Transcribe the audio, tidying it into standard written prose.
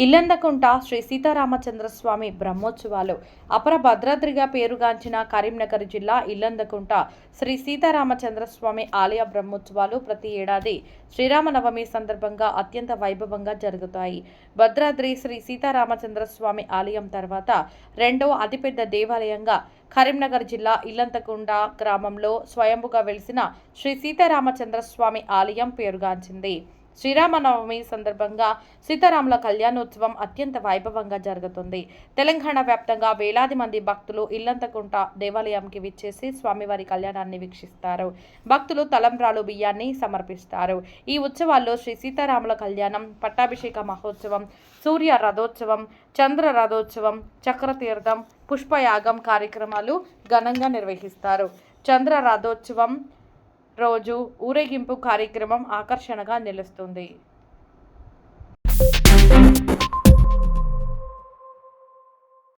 ఇల్లందకుంట శ్రీ సీతారామచంద్రస్వామి బ్రహ్మోత్సవాలు అపర భద్రాద్రిగా పేరుగాంచిన కరీంనగర్ జిల్లా ఇల్లందకుంట శ్రీ సీతారామచంద్రస్వామి ఆలయ బ్రహ్మోత్సవాలు ప్రతి ఏడాది శ్రీరామనవమి సందర్భంగా అత్యంత వైభవంగా జరుగుతాయి. భద్రాద్రి శ్రీ సీతారామచంద్రస్వామి ఆలయం తర్వాత రెండవ అతిపెద్ద దేవాలయంగా కరీంనగర్ జిల్లా ఇల్లందకుంట గ్రామంలో స్వయంభుగా వెలిసిన శ్రీ సీతారామచంద్రస్వామి ఆలయం పేరుగాంచింది. శ్రీరామనవమి సందర్భంగా సీతారాముల కళ్యాణోత్సవం అత్యంత వైభవంగా జరుగుతుంది. తెలంగాణ వ్యాప్తంగా వేలాది మంది భక్తులు ఇల్లంతకుంట దేవాలయంకి విచ్చేసి స్వామివారి కళ్యాణాన్ని వీక్షిస్తారు. భక్తులు తలంబ్రాలు బియ్యాన్ని సమర్పిస్తారు. ఈ ఉత్సవాల్లో శ్రీ సీతారాముల కళ్యాణం, పట్టాభిషేక మహోత్సవం, సూర్య రథోత్సవం, చంద్ర రథోత్సవం, చక్రతీర్థం, పుష్పయాగం కార్యక్రమాలు ఘనంగా నిర్వహిస్తారు. చంద్ర రథోత్సవం రోజు ఊరేగింపు కార్యక్రమం ఆకర్షణగా నిలుస్తుంది.